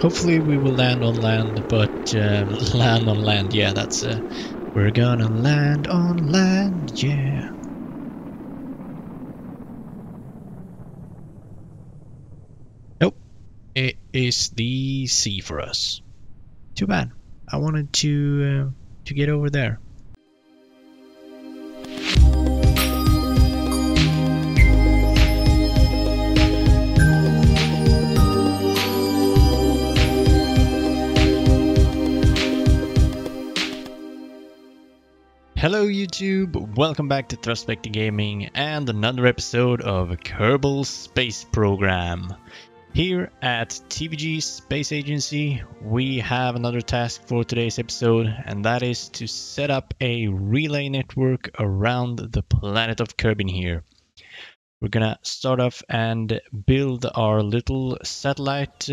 Hopefully we will land on land, but land on land, yeah, that's we're gonna land on land, yeah. Nope, it is the sea for us. Too bad. I wanted to get over there. Hello YouTube, welcome back to ThrustVector Gaming and another episode of Kerbal Space Program. Here at TVG Space Agency, we have another task for today's episode, and that is to set up a relay network around the planet of Kerbin here. We're gonna start off and build our little satellite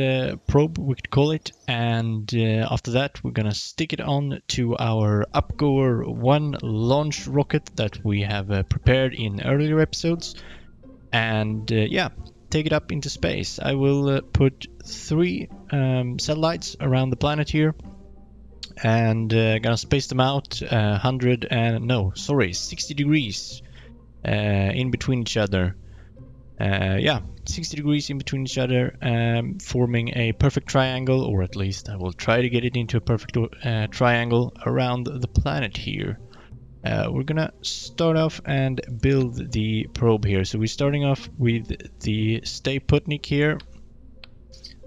probe, we could call it, and after that we're gonna stick it on to our Upgoer 1 launch rocket that we have prepared in earlier episodes, and yeah, take it up into space. I will put 3 satellites around the planet here, and gonna space them out 60 degrees in between each other. Yeah, 60 degrees in between each other, forming a perfect triangle, or at least I will try to get it into a perfect triangle around the planet here. We're gonna start off and build the probe here. So we're starting off with the Stay Putnik here,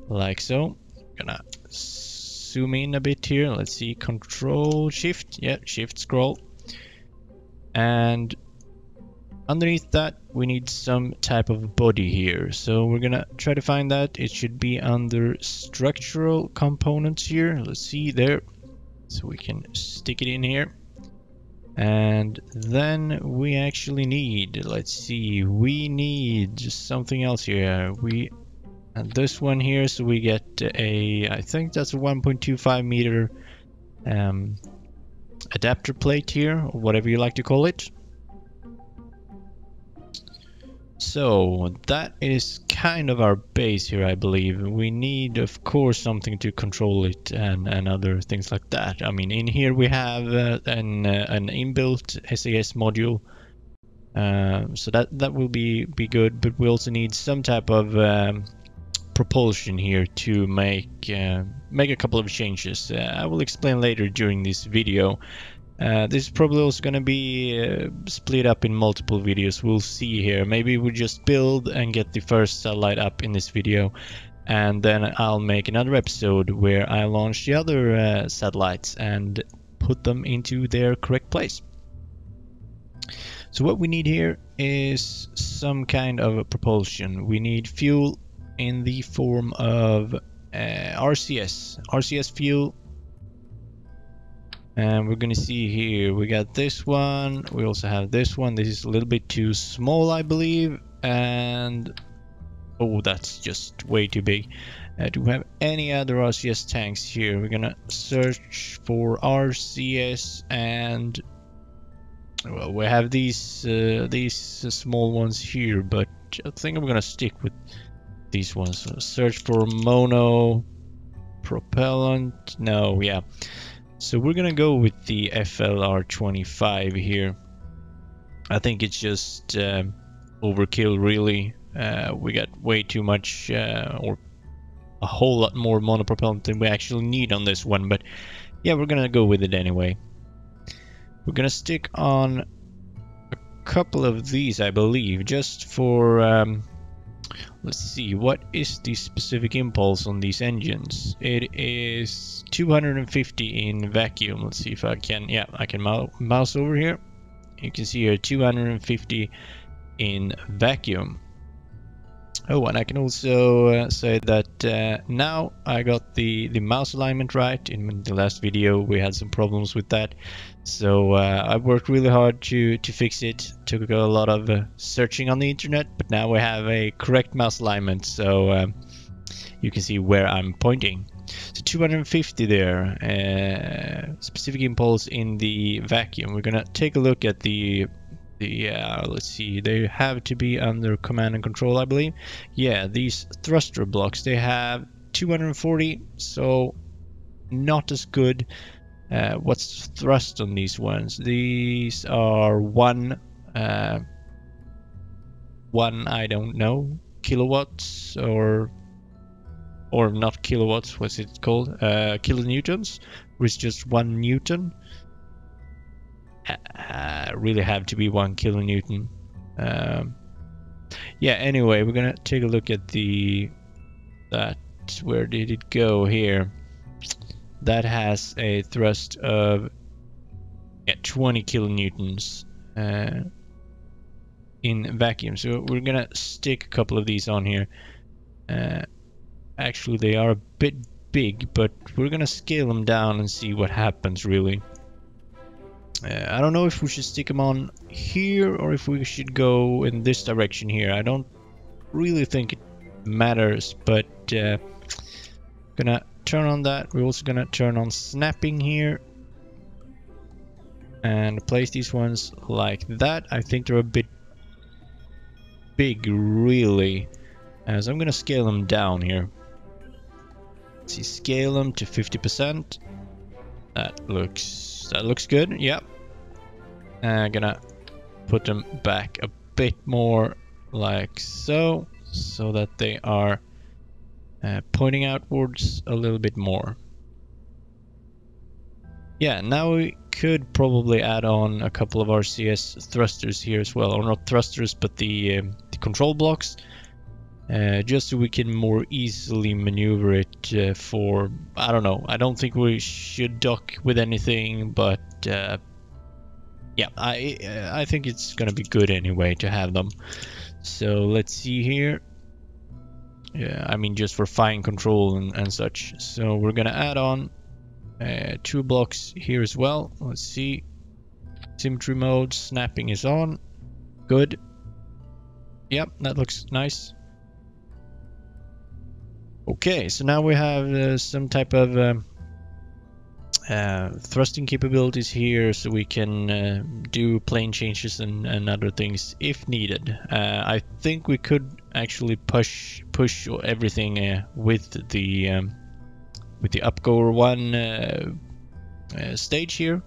like so. Gonna zoom in a bit here. Let's see, Control Shift, yeah, Shift scroll, and underneath that we need some type of body here. So we're gonna try to find that. It should be under structural components here. Let's see there. So we can stick it in here. And then we actually need, let's see, we need something else here. And this one here, so we get a, I think that's a 1.25 meter adapter plate here, or whatever you like to call it. So that is kind of our base here, I believe. We need, of course, something to control it and other things like that. I mean, in here we have an inbuilt SAS module, so that will be good. But we also need some type of propulsion here to make a couple of changes. I will explain later during this video. This is probably also going to be split up in multiple videos. We'll see here. Maybe we just build and get the first satellite up in this video, and then I'll make another episode where I launch the other satellites and put them into their correct place. So what we need here is some kind of propulsion. We need fuel in the form of RCS fuel. And we're gonna see here, we got this one, we also have this one. This is a little bit too small, I believe, and oh, that's just way too big. Do we have any other RCS tanks here? We're gonna search for RCS, and well, we have these small ones here, but I think I'm gonna stick with these ones. So search for mono propellant. No, yeah. So we're gonna go with the FLR25 here. I think it's just overkill, really. We got way too much, or a whole lot more monopropellant than we actually need on this one. But yeah, we're gonna go with it anyway. We're gonna stick on a couple of these, I believe, just for let's see, what is the specific impulse on these engines? It is 250 in vacuum. Let's see if I can, yeah, I can mouse over here. You can see here 250 in vacuum. Oh, and I can also say that now I got the mouse alignment right. In the last video we had some problems with that, so I worked really hard to fix it. Took a lot of searching on the internet, but now we have a correct mouse alignment, so you can see where I'm pointing. So 250 there, specific impulse in the vacuum. We're gonna take a look at the let's see, they have to be under command and control, I believe. Yeah, these thruster blocks, they have 240, so not as good. What's thrust on these ones? These are one, I don't know, kilowatts or not kilowatts. What's it called? Kilonewtons, or it's just 1 newton. Really have to be 1 kilonewton. Yeah. Anyway, we're gonna take a look at that. Where did it go here? That has a thrust of 20 kilonewtons in vacuum. So we're gonna stick a couple of these on here. Actually, they are a bit big, but we're gonna scale them down and see what happens, really. I don't know if we should stick them on here or if we should go in this direction here. I don't really think it matters, but gonna turn on that. We're also gonna turn on snapping here and place these ones like that. I think they're a bit big, really. So I'm gonna scale them down here. Let's see, scale them to 50%. That looks good. Yep. I'm gonna put them back a bit more like so that they are pointing outwards a little bit more. Yeah, now we could probably add on a couple of RCS thrusters here as well, or not thrusters, but the control blocks, just so we can more easily maneuver it for, I don't know, I don't think we should dock with anything, but yeah, I think it's gonna be good anyway to have them. So let's see here. Yeah, I mean just for fine control and such. So we're gonna add on 2 blocks here as well. Let's see. Symmetry mode, snapping is on. Good. Yep, that looks nice. Okay, so now we have some type of thrusting capabilities here, so we can do plane changes and other things if needed. I think we could actually push everything with the upgoer 1 stage here,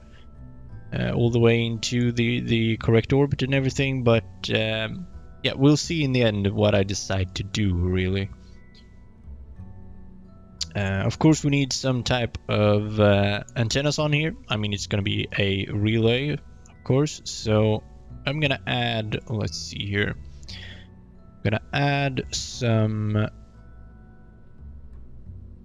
all the way into the correct orbit and everything. But yeah, we'll see in the end what I decide to do, really. Of course, we need some type of antennas on here. I mean, it's going to be a relay, of course. So I'm going to add, let's see here. I'm going to add some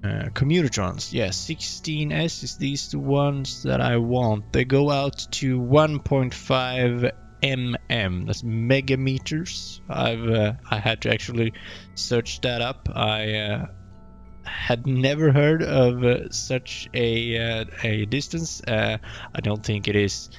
commutertrons. Yeah, 16S is these the ones that I want. They go out to 1.5 mm. That's megameters. I had to actually search that up. I had never heard of such a distance. I don't think it is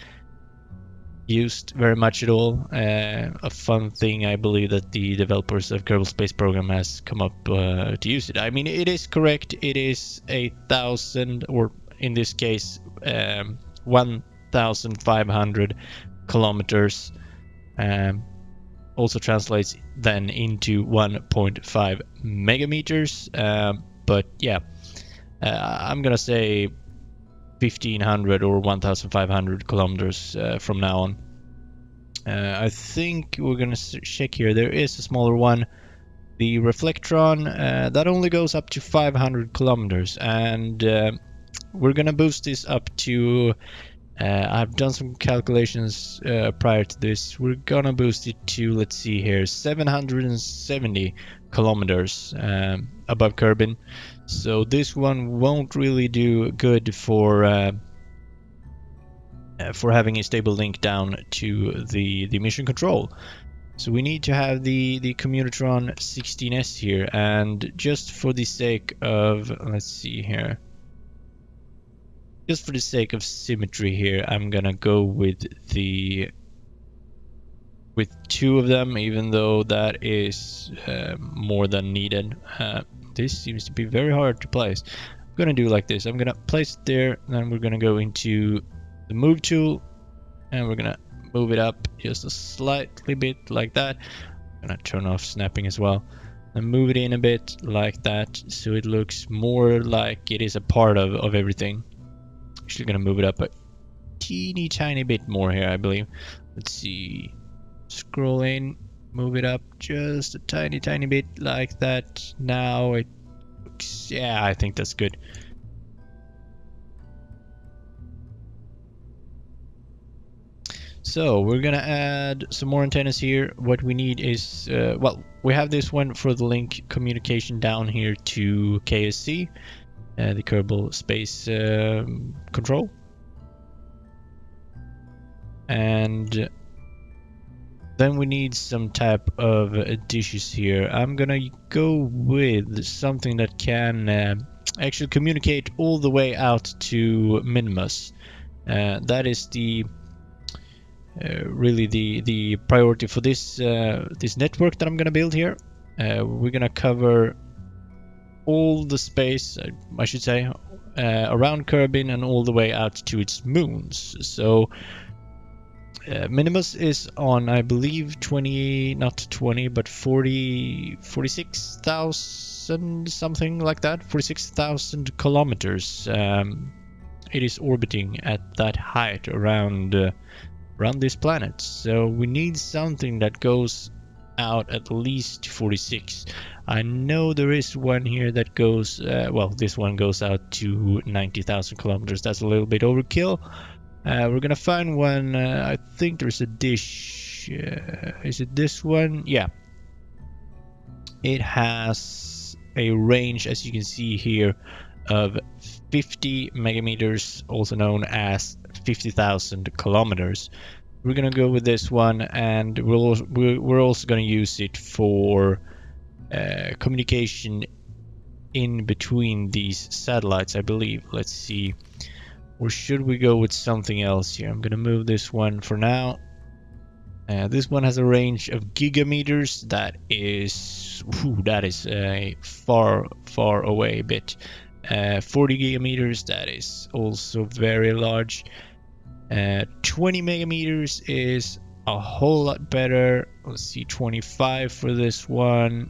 used very much at all. A fun thing, I believe, that the developers of Kerbal Space Program has come up to use it. I mean, it is correct. It is 1,000, or in this case 1,500 kilometers. Also translates then into 1.5 megameters. But yeah, I'm gonna say 1,500 or 1,500 kilometers from now on. I think we're gonna check here. There is a smaller one, the Reflectron, that only goes up to 500 kilometers, and we're gonna boost this up to. I've done some calculations prior to this. We're gonna boost it to, let's see here, 770 kilometers above kerbin. So this one won't really do good for having a stable link down to the mission control. So we need to have the Communitron 16S here, and just for the sake of, let's see here. Just for the sake of symmetry here, I'm gonna go with 2 of them, even though that is more than needed. This seems to be very hard to place. I'm gonna do like this. I'm gonna place it there, then we're gonna go into the move tool, and we're gonna move it up just a slightly bit like that. I'm gonna turn off snapping as well. and move it in a bit like that, so it looks more like it is a part of everything. Actually gonna move it up a teeny tiny bit more here, I believe. Let's see, scroll in, move it up just a tiny bit like that. Now it looks, yeah, I think that's good. So we're gonna add some more antennas here. What we need is, well, we have this one for the link communication down here to KSC, the Kerbal Space Control. And then we need some type of dishes here. I'm gonna go with something that can actually communicate all the way out to Minimus. That is the really the priority for this this network that I'm gonna build here. We're gonna cover all the space, I should say, around Kerbin and all the way out to its moons. So Minimus is on, I believe, 20, not 20, but 46,000, something like that, 46,000 kilometers. It is orbiting at that height around this planet. So we need something that goes out at least 46. I know there is one here that goes, well, this one goes out to 90,000 kilometers. That's a little bit overkill. We're gonna find one. I think there's a dish. Is it this one? Yeah. It has a range, as you can see here, of 50 megameters, also known as 50,000 kilometers. We're gonna go with this one, and we're also gonna use it for communication in between these satellites, I believe. Let's see. Or should we go with something else here? I'm gonna move this one for now. This one has a range of gigameters. That is a far away bit. 40 gigameters. That is also very large. 20 megameters is a whole lot better. Let's see, 25 for this one,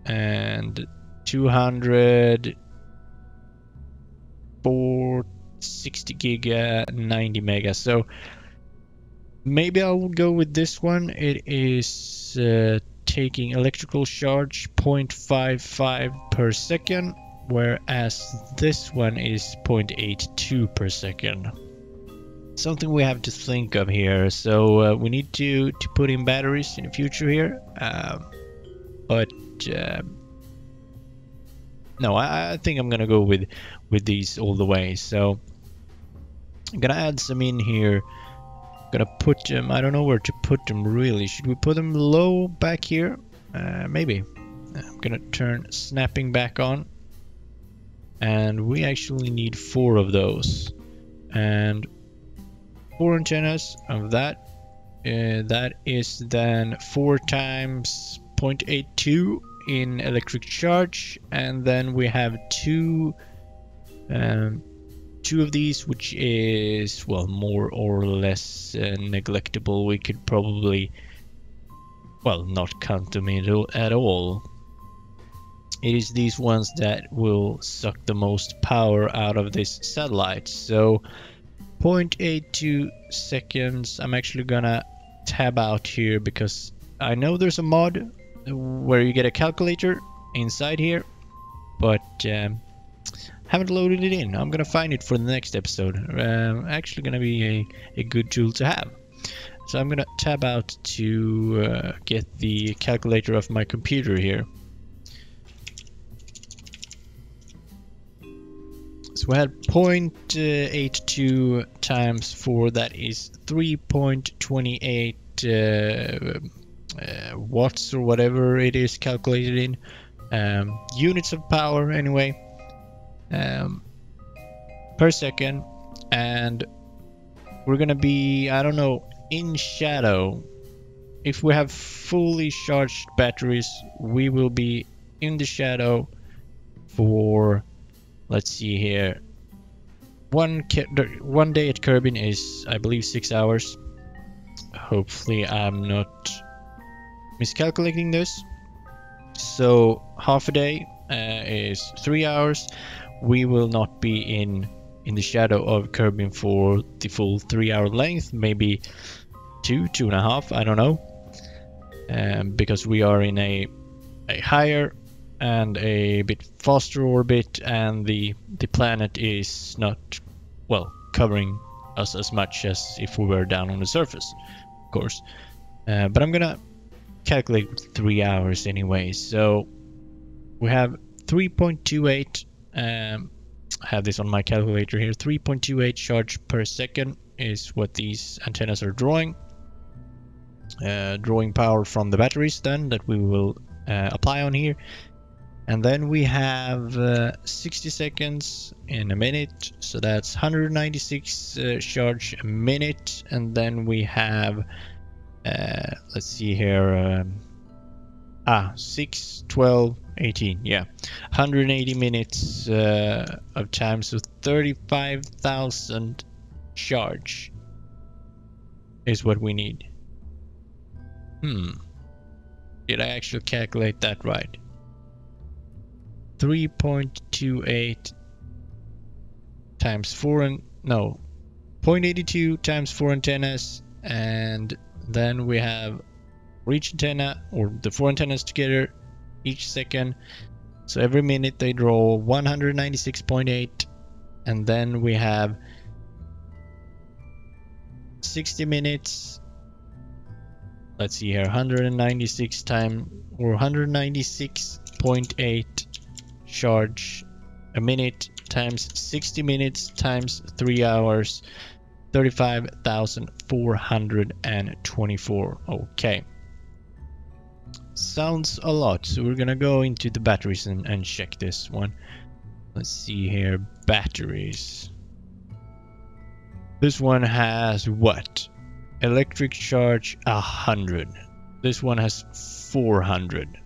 and 200. 460 giga, 90 mega. So maybe I'll go with this one. It is taking electrical charge 0.55 per second, whereas this one is 0.82 per second. Something we have to think of here. So we need to put in batteries in the future here, but no, I think I'm gonna go with these all the way. So I'm gonna add some in here. I'm gonna put them, I don't know where to put them really. Should we put them low back here? Maybe. I'm gonna turn snapping back on, and we actually need 4 of those, and 4 antennas of that. That is then 4 times 0.82 in electric charge, and then we have two of these, which is, well, more or less neglectable. We could probably, well, not count them at all. It is these ones that will suck the most power out of this satellite. So 0.82 seconds. I'm actually gonna tab out here because I know there's a mod where you get a calculator inside here, but haven't loaded it in. I'm gonna find it for the next episode. Actually gonna be a good tool to have. So I'm gonna tab out to get the calculator of my computer here. So we had 0.82 times 4, that is 3.28 watts or whatever it is calculated in. Units of power anyway, per second. And we're gonna be, I don't know, in shadow. If we have fully charged batteries, we will be in the shadow for, let's see here, one day at Kerbin is, I believe, 6 hours. Hopefully I'm not miscalculating this. So half a day is 3 hours. We will not be in the shadow of kerbin for the full 3 hour length, maybe 2.5, I don't know, because we are in a higher and a bit faster orbit, and the planet is not, well, covering us as much as if we were down on the surface, of course. But I'm gonna calculate 3 hours anyway. So we have 3.28, I have this on my calculator here, 3.28 charge per second is what these antennas are drawing power from the batteries then that we will apply on here. And then we have 60 seconds in a minute, so that's 196 charge a minute. And then we have let's see here, 6, 12, 18, yeah, 180 minutes of time, so 35,000 charge is what we need. Did I actually calculate that right? 3.28 times 4 and no, 0.82 times 4 antennas, and then we have for each antenna, or the 4 antennas together, each second. So every minute they draw 196.8, and then we have 60 minutes. Let's see here, 196 times, or 196.8 charge a minute times 60 minutes times 3 hours, 35,424. Okay, sounds a lot. So we're gonna go into the batteries and check this one. Let's see here, batteries. This one has what? Electric charge 100. This one has 400.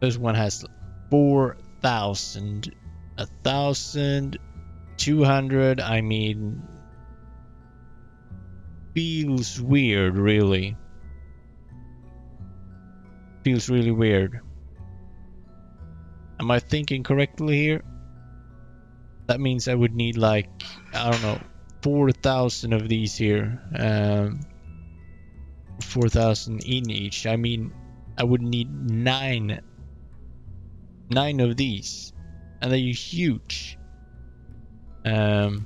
This one has 4,000, 1,200. I mean, feels weird, really. Feels really weird. Am I thinking correctly here? That means I would need like, I don't know, 4,000 of these here. 4,000 in each. I mean, I would need 9 of these, and they're huge. I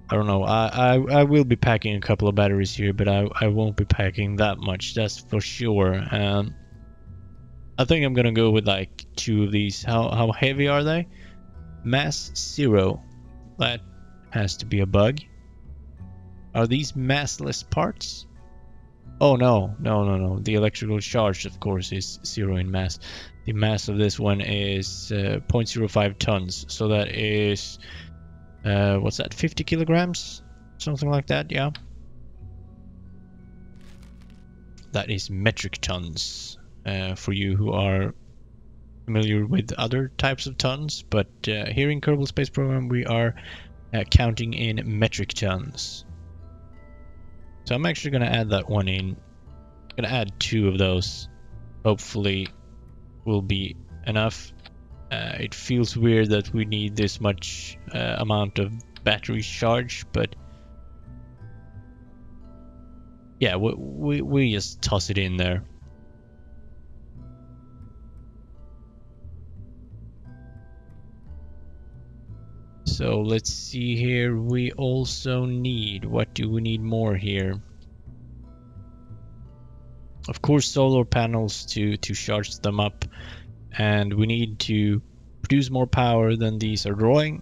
don't know. I will be packing a couple of batteries here, but I won't be packing that much, that's for sure. I think I'm gonna go with like 2 of these. How heavy are they? Mass 0. That has to be a bug. Are these massless parts? Oh no. The electrical charge, of course, is 0 in mass. The mass of this one is 0.05 tons. So that is what's that? 50 kilograms? Something like that, yeah. That is metric tons. For you who are familiar with other types of tons, but here in Kerbal Space Program we are counting in metric tons. So I'm actually going to add that one in. I'm going to add 2 of those. Hopefully will be enough. It feels weird that we need this much amount of battery charge, but yeah, we just toss it in there. So let's see here, we also need, what do we need more here? Of course, solar panels to charge them up, and we need to produce more power than these are drawing,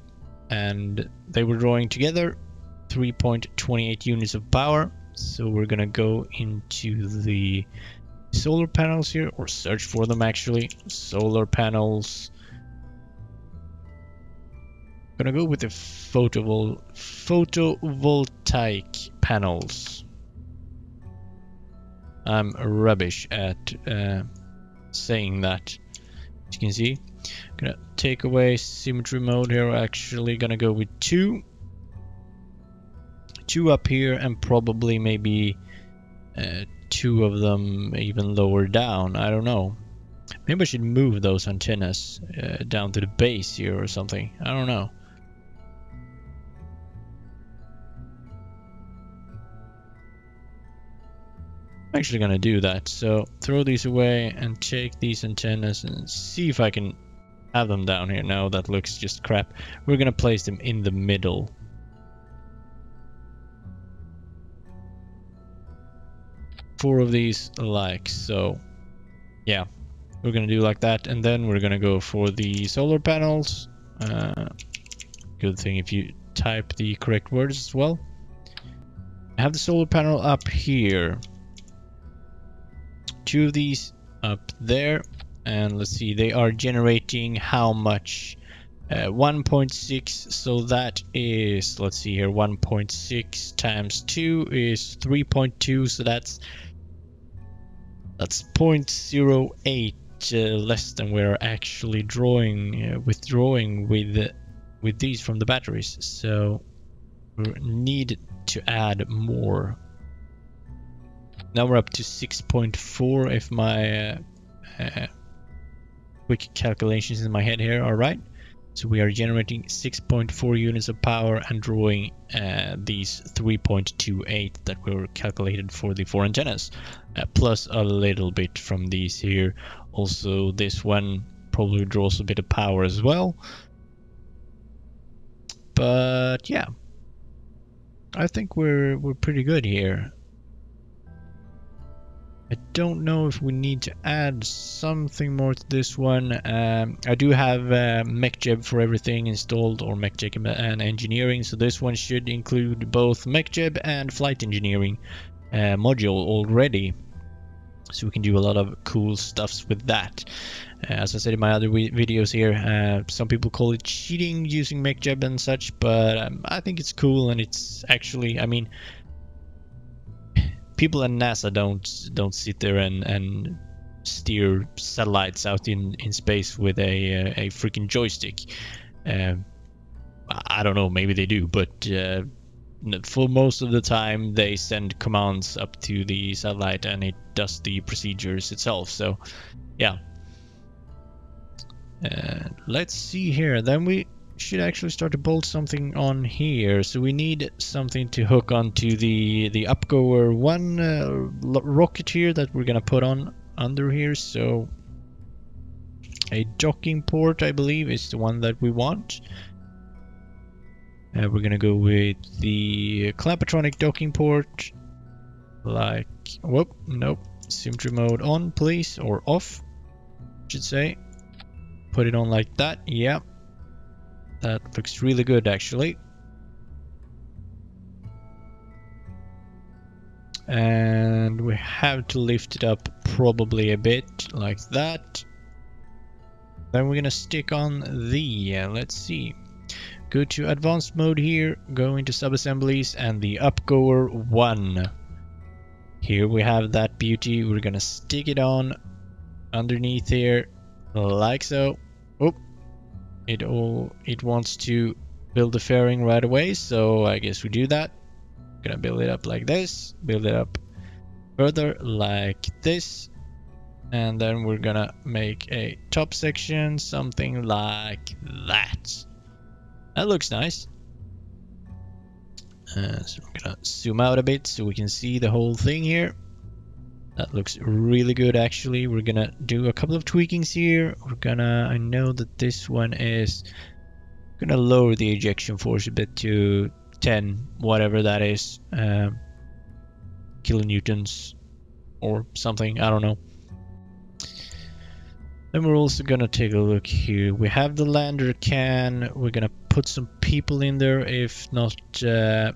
and they were drawing together 3.28 units of power. So we're gonna go into the solar panels here, or search for them actually. Solar panels. Gonna go with the photovoltaic panels. I'm rubbish at saying that. As you can see, Gonna take away symmetry mode here. We're actually gonna go with two up here, and probably maybe two of them even lower down. I don't know. Maybe I should move those antennas down to the base here or something. I don't know. I'm actually gonna do that. So throw these away and take these antennas and see if I can have them down here. No, that looks just crap. We're gonna place them in the middle. Four of these like so. Yeah, we're gonna do like that, and then we're gonna go for the solar panels. Good thing if you type the correct words as well. I have the solar panel up here. Two of these up there, and let's see, they are generating how much? 1.6, so that is, let's see here, 1.6 times 2 is 3.2, so that's 0.08 less than we're actually withdrawing with these from the batteries. So we need to add more. Now we're up to 6.4 if my quick calculations in my head here are right. So we are generating 6.4 units of power and drawing these 3.28 that were calculated for the 4 antennas, plus a little bit from these here. Also, this one probably draws a bit of power as well. But yeah, I think we're pretty good here. I don't know if we need to add something more to this one. I do have MechJeb for everything installed, or MechJeb and engineering, so this one should include both MechJeb and flight engineering module already. So we can do a lot of cool stuffs with that. As I said in my other videos here, some people call it cheating using MechJeb and such, but I think it's cool, and it's actually, I mean, people at NASA don't sit there and steer satellites out in space with a freaking joystick. I don't know, maybe they do, but for most of the time they send commands up to the satellite and it does the procedures itself. So yeah, let's see here. Then we should actually start to bolt something on here. So we need something to hook onto the upgoer one rocket here that we're gonna put on under here. So a docking port, I believe, is the one that we want. We're gonna go with the Clampatronic docking port. Like, whoop, nope, symmetry mode on, please, or off, I should say. Put it on like that. Yeah. That looks really good, actually. And we have to lift it up probably a bit like that. Then we're gonna stick on the, let's see. Go to advanced mode here, go into sub-assemblies and the upgoer 1. Here we have that beauty. We're gonna stick it on underneath here, like so. Oh. It wants to build the fairing right away, so I guess we do that. Gonna build it up like this, build it up further like this, and then we're gonna make a top section, something like that. That looks nice. So we're gonna zoom out a bit so we can see the whole thing here. That looks really good, actually. We're gonna do a couple of tweakings here. I know that this one is gonna lower the ejection force a bit to 10, whatever that is, kilonewtons or something, I don't know. Then we're also gonna take a look here. We have the lander can. We're gonna put some people in there if not the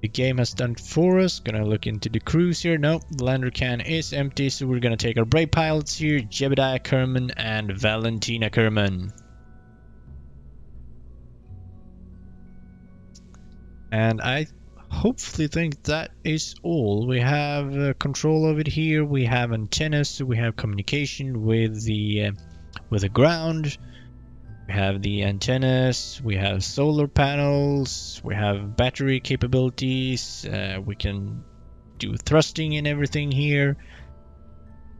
game has done it for us. Gonna look into the crews here. No, the lander can is empty, so we're gonna take our brave pilots here, Jebediah Kerman and Valentina Kerman. And I hopefully think that is all. We have control of it here. We have antennas, so we have communication with the with the ground. We have the antennas, we have solar panels, we have battery capabilities, we can do thrusting and everything here.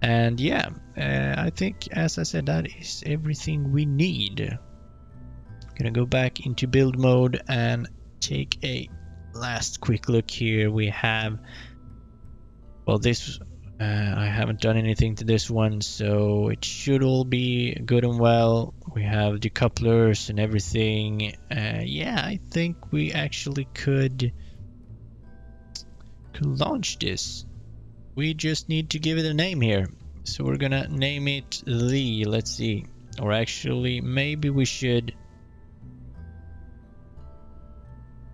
And yeah, I think, as I said, that is everything we need. Gonna go back into build mode and take a last quick look here. We have, well, this I haven't done anything to this one, so it should all be good and well. We have decouplers and everything. Yeah, I think we actually could launch this. We just need to give it a name here. So we're gonna name it the, let's see, or actually maybe we should,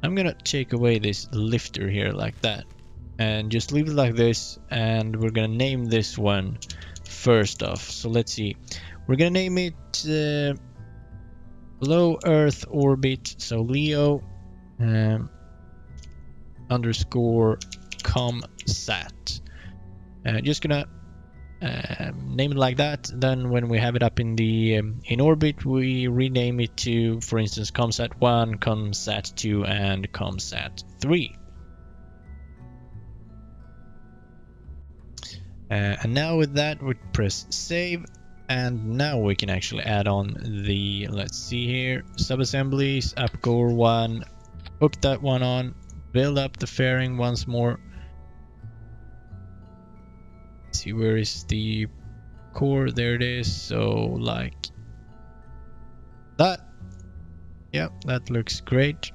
I'm gonna take away this lifter here like that and just leave it like this, and we're gonna name this one first off. So let's see, we're gonna name it low Earth orbit, so Leo underscore ComSat. Just gonna name it like that. Then when we have it up in the in orbit, we rename it to, for instance, ComSat 1, ComSat 2, and ComSat 3. And now with that, we press save, and now we can actually add on the, let's see here, subassemblies, upcore 1, hook that one on, build up the fairing once more. Let's see, where is the core? There it is. So like that. Yeah, that looks great.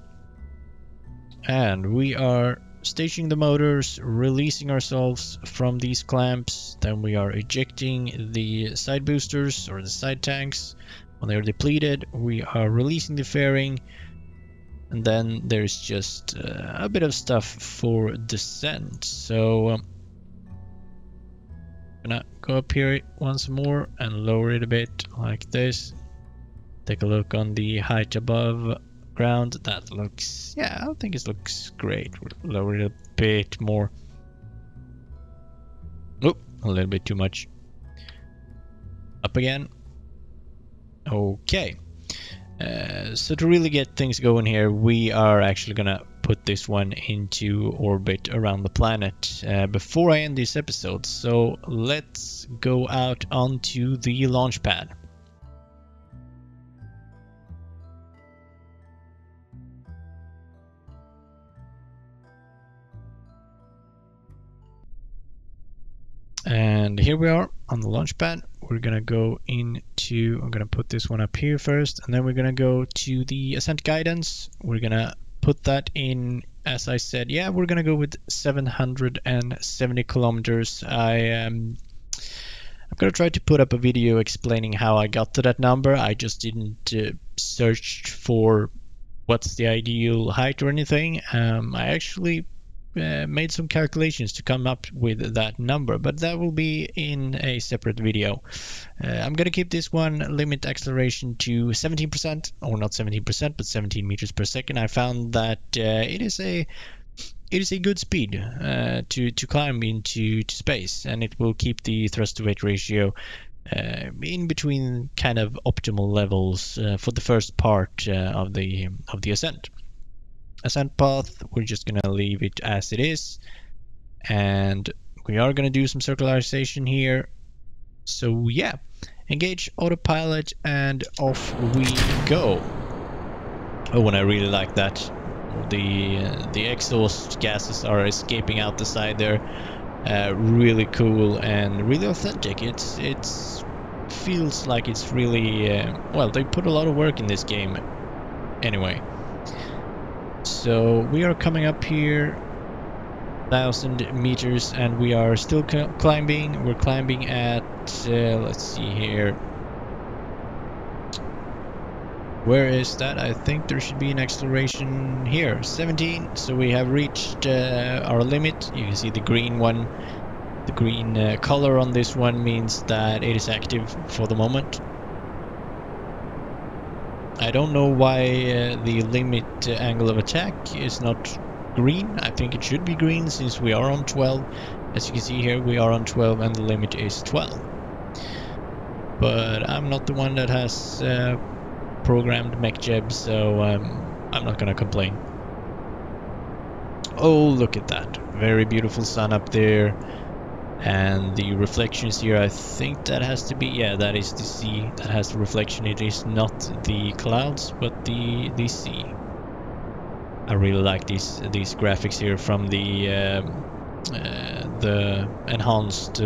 And we are stationing the motors, releasing ourselves from these clamps. Then we are ejecting the side boosters or the side tanks. When they're depleted, we are releasing the fairing. And then there's just a bit of stuff for descent. So I'm gonna go up here once more and lower it a bit like this. Take a look on the height above ground. That looks, yeah, I think it looks great. We'll lower it a bit more. Oh, a little bit too much. Up again. Okay. So to really get things going here, we are actually gonna put this one into orbit around the planet before I end this episode. So let's go out onto the launch pad. And here we are on the launch pad. We're gonna go into, I'm gonna put this one up here first, and then we're gonna go to the ascent guidance. We're gonna put that in, as I said, yeah, we're gonna go with 770 kilometers. I'm gonna try to put up a video explaining how I got to that number. I just didn't search for what's the ideal height or anything. I actually made some calculations to come up with that number, but that will be in a separate video. I'm gonna keep this one limit acceleration to 17%, or not 17%, but 17 meters per second. I found that it is a good speed to climb into space, and it will keep the thrust to weight ratio in between kind of optimal levels for the first part of the ascent. Ascent path, we're just gonna leave it as it is, and we are gonna do some circularization here. So yeah, engage autopilot and off we go. Oh, and I really like that the exhaust gases are escaping out the side there. Really cool and really authentic. It's feels like it's really well, they put a lot of work in this game anyway. So we are coming up here 1,000 meters, and we are still climbing. We're climbing at let's see here, where is that? I think there should be an acceleration here, 17. So we have reached our limit. You can see the green one, the green color on this one means that it is active for the moment. I don't know why the limit angle of attack is not green. I think it should be green since we are on 12. As you can see here, we are on 12 and the limit is 12. but I'm not the one that has programmed MechJeb, so I'm not gonna complain. Oh, look at that. Very beautiful sun up there. And the reflections here, I think that has to be, yeah, that is the sea that has the reflection. It is not the clouds, but the sea. I really like these graphics here from the enhanced,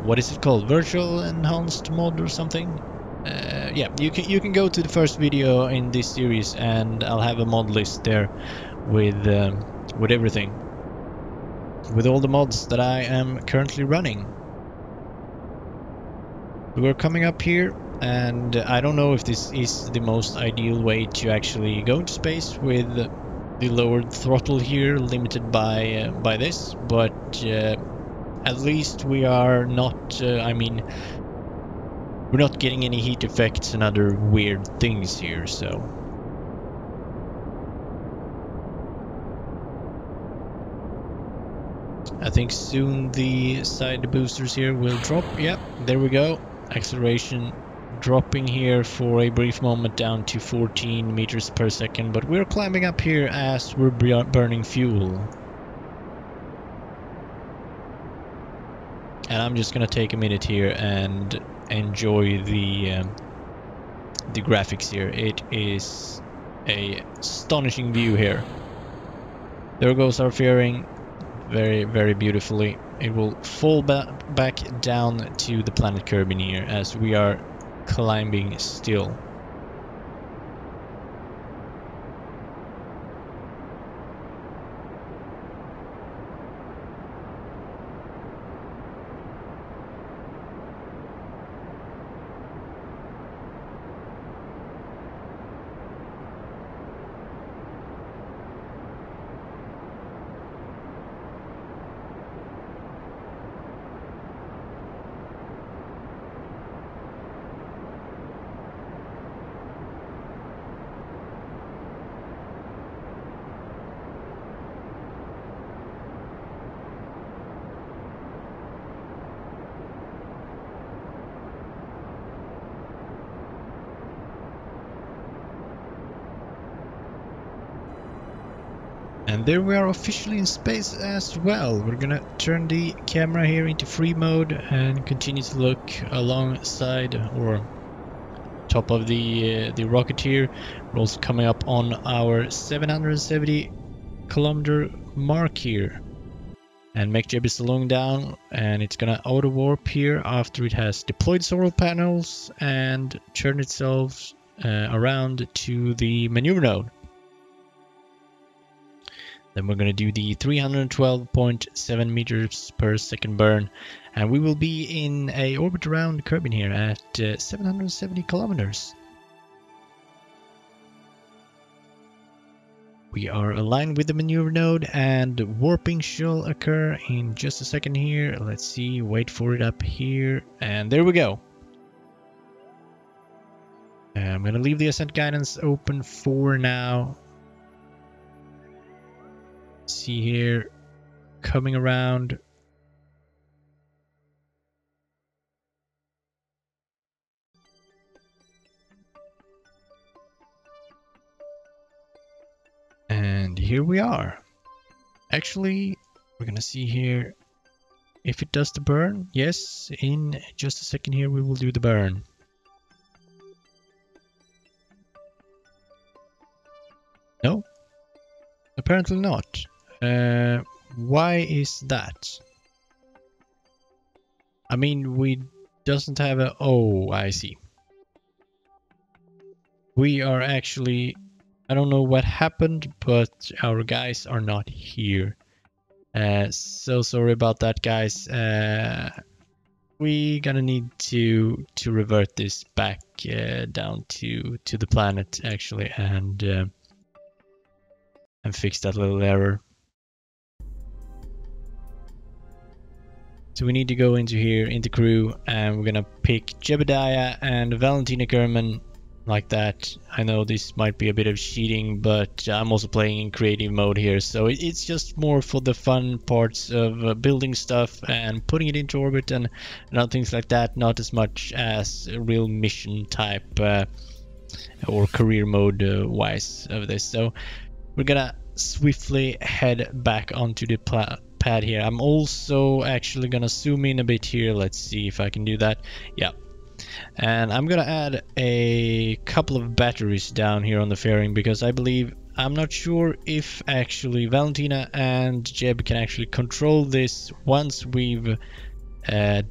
what is it called? Virtual enhanced mod or something? Yeah, you can go to the first video in this series, and I'll have a mod list there with everything. With all the mods that I am currently running. We're coming up here, and I don't know if this is the most ideal way to actually go into space with the lowered throttle here, limited by this, but at least we are not, I mean, we're not getting any heat effects and other weird things here, so... I think soon the side boosters here will drop. Yep, there we go. Acceleration dropping here for a brief moment down to 14 meters per second, but we're climbing up here as we're burning fuel. And I'm just gonna take a minute here and enjoy the graphics here. It is a astonishing view here. There goes our fairing. Very, very beautifully. It will fall back down to the planet Kerbin here as we are climbing still. And there we are officially in space as well. We're gonna turn the camera here into free mode and continue to look alongside or top of the rocket here. We're also coming up on our 770 kilometer mark here. And MechJeb is slowing down, and it's gonna auto warp here after it has deployed solar panels and turned itself around to the maneuver node. Then we're going to do the 312.7 meters per second burn, and we will be in a orbit around Kerbin here at 770 kilometers. We are aligned with the maneuver node, and warping shall occur in just a second here. Let's see, wait for it up here, and there we go. I'm going to leave the ascent guidance open for now. See here, coming around. And here we are. Actually, we're gonna see here if it does the burn. Yes, in just a second here we will do the burn. No, apparently not. Why is that? I mean, we doesn't have a... Oh, I see. We are actually... I don't know what happened, but our guys are not here. So sorry about that, guys. We gonna need to revert this back down to the planet, actually, and fix that little error. So we need to go into here, into crew, and we're gonna pick Jebediah and Valentina Kerman like that. I know this might be a bit of cheating, but I'm also playing in creative mode here, so it's just more for the fun parts of building stuff and putting it into orbit and other things like that, not as much as a real mission type or career mode wise of this. So we're gonna swiftly head back onto the pad here. I'm also actually gonna zoom in a bit here. Let's see if I can do that. Yeah. And I'm gonna add a couple of batteries down here on the fairing, because I believe, I'm not sure if actually Valentina and Jeb can actually control this once we've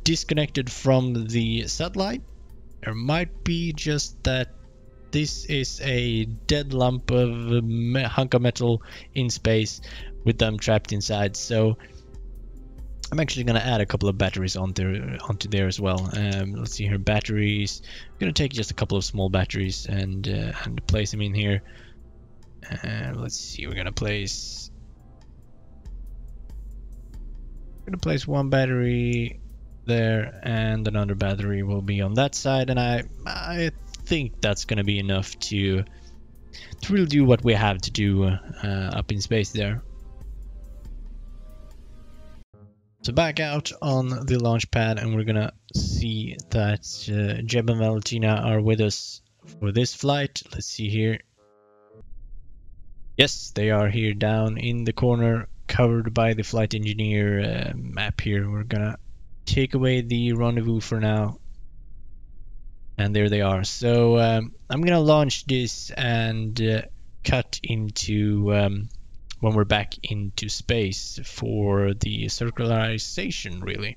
disconnected from the satellite. There might be just that this is a dead lump of hunk of metal in space with them trapped inside. So I'm actually going to add a couple of batteries onto there as well. Let's see here, batteries. I'm going to take just a couple of small batteries and place them in here. Let's see, we're going to place one battery there, and another battery will be on that side, and I think that's going to be enough to really do what we have to do up in space there. So back out on the launch pad, and we're gonna see that Jeb and Valentina are with us for this flight. Let's see here. Yes, they are here down in the corner, covered by the flight engineer map here. We're gonna take away the rendezvous for now. And there they are. So I'm gonna launch this and cut into when we're back into space for the circularization, really.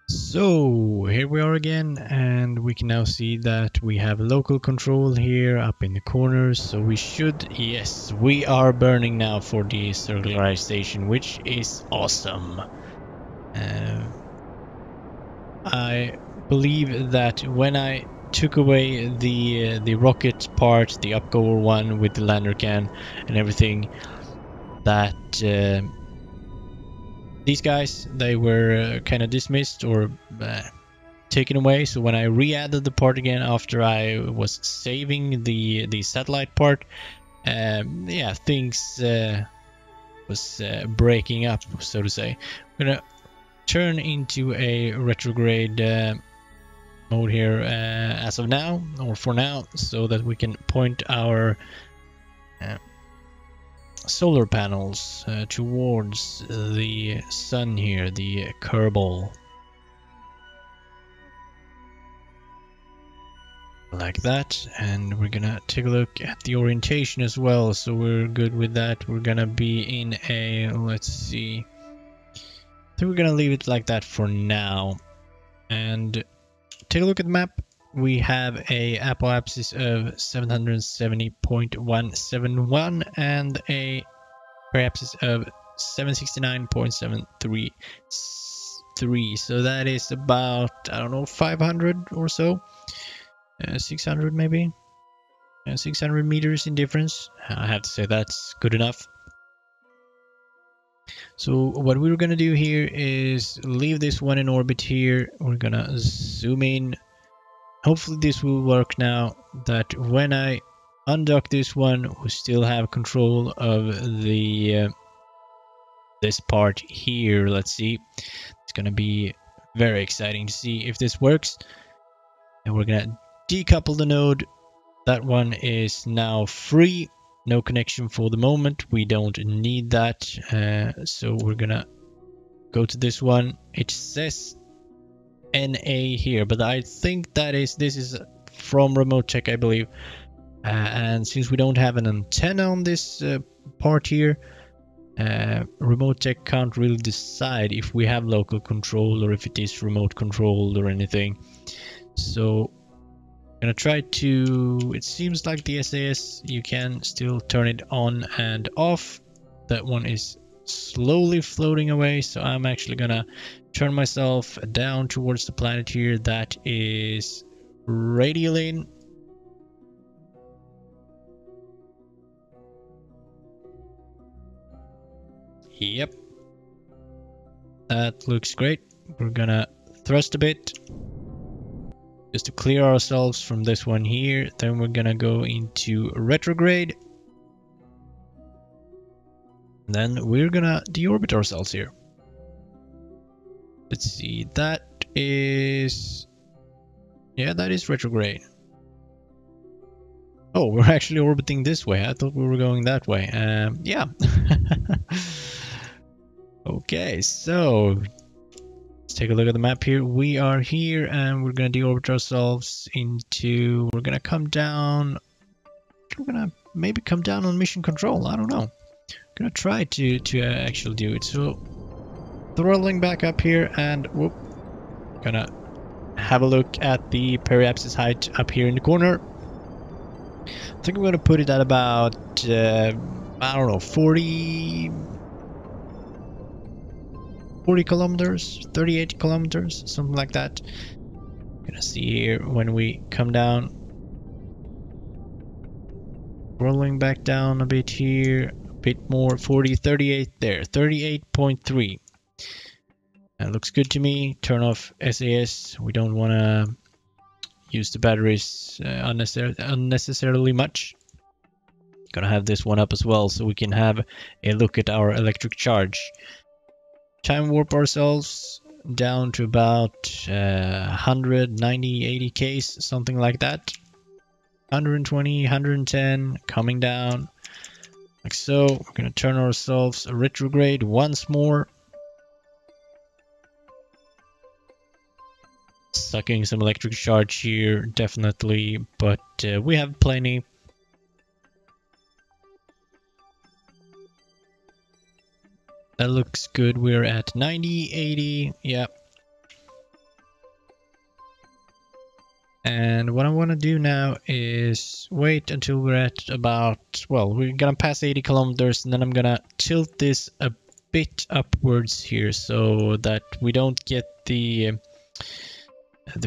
So here we are again, and we can now see that we have local control here up in the corners. So we should, yes, we are burning now for the circularization, which is awesome. I believe that when I took away the rocket part, the upgoer one with the lander can and everything, that these guys, they were kind of dismissed or taken away. So when I re-added the part again after I was saving the satellite part, yeah, things was breaking up, so to say. I'm gonna turn into a retrograde mode here as of now, or for now, so that we can point our solar panels towards the sun here, the kerbal. Like that, and we're gonna take a look at the orientation as well, so we're good with that. We're gonna be in a, let's see, I think we're gonna leave it like that for now. And take a look at the map. We have a apoapsis of 770.171 and a periapsis of 769.733. So that is about, I don't know, 500 or so. 600 maybe. 600 meters in difference. I have to say that's good enough. So what we're gonna do here is leave this one in orbit here. We're gonna zoom in. Hopefully this will work now, that when I undock this one, we still have control of the this part here. Let's see. It's gonna be very exciting to see if this works. And we're gonna decouple the node. That one is now free. No connection for the moment. We don't need that. So we're gonna go to this one. It says NA here, but I think this is from remote check, I believe. And since we don't have an antenna on this part here, remote check can't really decide if we have local control or if it is remote controlled or anything. So I'm gonna try to, it seems like the SAS, you can still turn it on and off. That one is slowly floating away, so I'm actually gonna turn myself down towards the planet here. That is radial in. Yep. That looks great. We're gonna thrust a bit just to clear ourselves from this one here. Then we're gonna go into retrograde. Then we're gonna deorbit ourselves here. Let's see, that is... yeah, that is retrograde. Oh, we're actually orbiting this way. I thought we were going that way. Yeah. Okay, so let's take a look at the map here. We are here and we're gonna deorbit ourselves into... we're gonna come down... we're gonna maybe come down on mission control. I don't know. Gonna try to actually do it. So throttling back up here and whoop, gonna have a look at the periapsis height up here in the corner. I think I'm gonna put it at about I don't know, 40 kilometers, 38 kilometers, something like that. Gonna see here when we come down, rolling back down a bit here. Bit more, 40, 38 there, 38.3. That looks good to me. Turn off SAS. We don't want to use the batteries unnecessarily much. Gonna have this one up as well so we can have a look at our electric charge. Time warp ourselves down to about 190, 80 Ks, something like that. 120, 110, coming down. Like so. We're gonna turn ourselves a retrograde once more. Sucking some electric charge here, definitely, but we have plenty. That looks good. We're at 90, 80, yeah. And what I want to do now is wait until we're at about, well, we're gonna pass 80 kilometers and then I'm gonna tilt this a bit upwards here so that we don't get the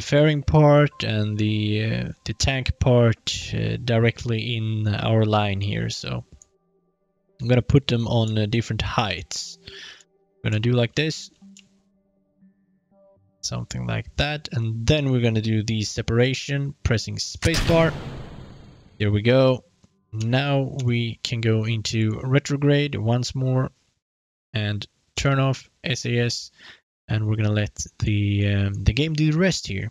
fairing part and the tank part directly in our line here. So I'm gonna put them on different heights. I'm gonna do like this. Something like that, and then we're gonna do the separation, pressing spacebar. Here we go. Now we can go into retrograde once more and turn off SAS, and we're gonna let the game do the rest here.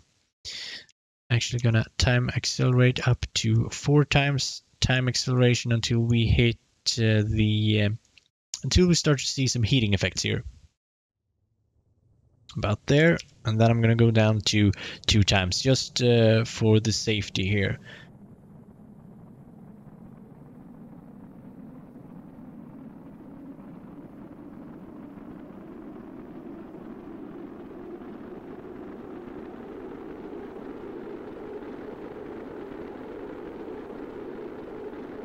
Actually gonna time accelerate up to 4 times time acceleration until we hit until we start to see some heating effects here. About there, and then I'm gonna go down to 2 times just for the safety here.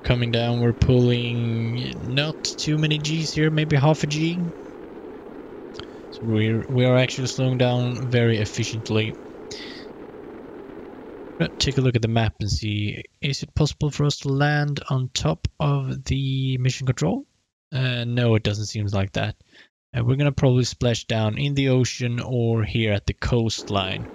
Coming down, we're pulling not too many G's here, maybe half a G. So we are actually slowing down very efficiently. Take a look at the map and see, is it possible for us to land on top of the mission control? No, it doesn't seem like that. We're gonna probably splash down in the ocean or here at the coastline.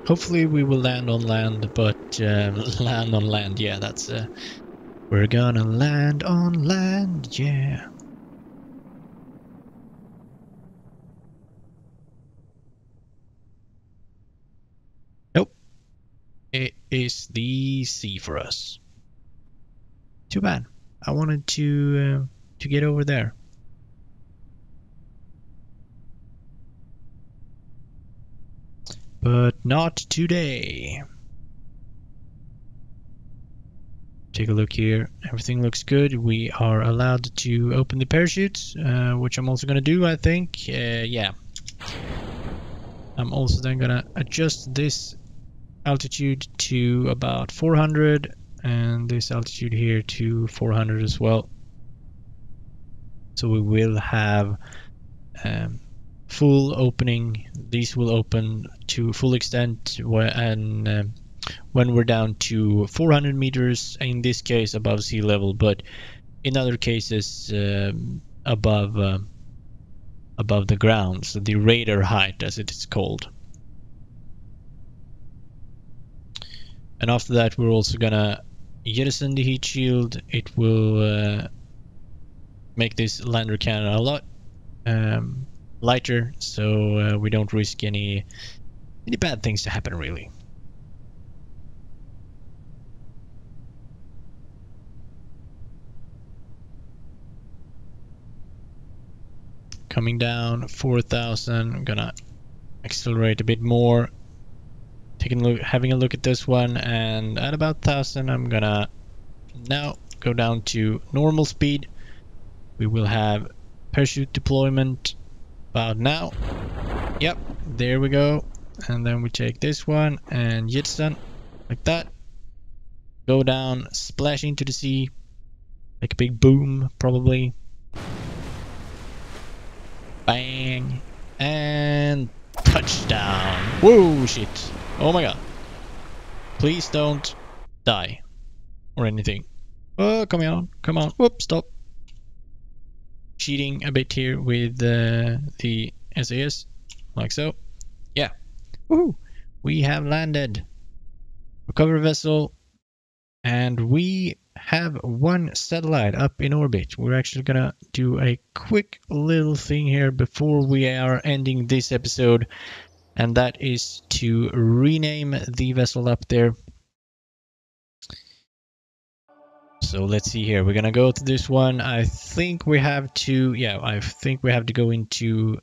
Hopefully we will land on land, but land on land, yeah, that's we're gonna land on land, yeah. Nope. It is the sea for us. Too bad. I wanted to get over there. But not today. Take a look here. Everything looks good. We are allowed to open the parachutes, which I'm also going to do, I think. Yeah. I'm also then going to adjust this altitude to about 400 and this altitude here to 400 as well. So we will have full opening. These will open to full extent and when we're down to 400 meters, in this case above sea level, but in other cases above the ground, so the radar height as it is called. And after that we're also gonna jettison the heat shield. It will make this lander cannon a lot lighter, so we don't risk any bad things to happen really. Coming down 4,000. I'm gonna accelerate a bit more. Having a look at this one, and at about 1,000 I'm gonna now go down to normal speed. We will have parachute deployment about now. Yep, there we go. And then we take this one and jettison like that. Go down, splash into the sea, like a big boom probably. Bang, and touchdown. Whoa, shit. Oh my god. Please don't die or anything. Oh, come on, come on. Whoop, stop. Cheating a bit here with the SAS, like so. Yeah. Woohoo! We have landed. Recover vessel. And we have one satellite up in orbit. We're actually gonna do a quick little thing here before we are ending this episode, and that is to rename the vessel up there. So let's see here. We're gonna go to this one. I think we have to, yeah, I think we have to go into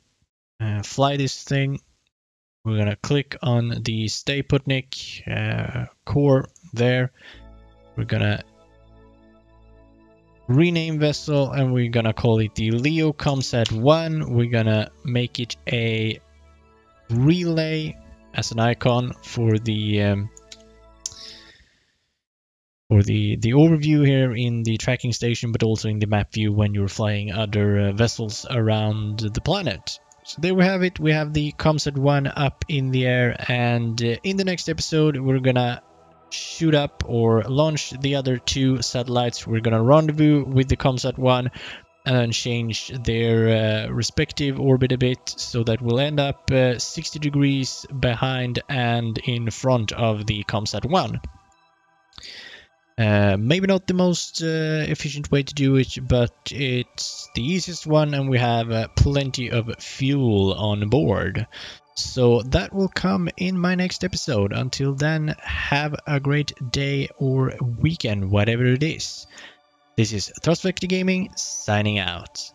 fly this thing. We're gonna click on the Stay Putnik core there. We're gonna rename vessel and we're gonna call it the Leo Comsat 1. We're gonna make it a relay as an icon for the overview here in the tracking station, but also in the map view when you're flying other vessels around the planet. So there we have it. We have the Comsat 1 up in the air, and in the next episode we're gonna shoot up or launch the other two satellites. We're gonna rendezvous with the Comsat 1 and then change their respective orbit a bit, so that we'll end up 60 degrees behind and in front of the Comsat 1. Maybe not the most efficient way to do it, but it's the easiest one, and we have plenty of fuel on board. So that will come in my next episode. Until then, have a great day or weekend, whatever it is. This is ThrustVector Gaming signing out.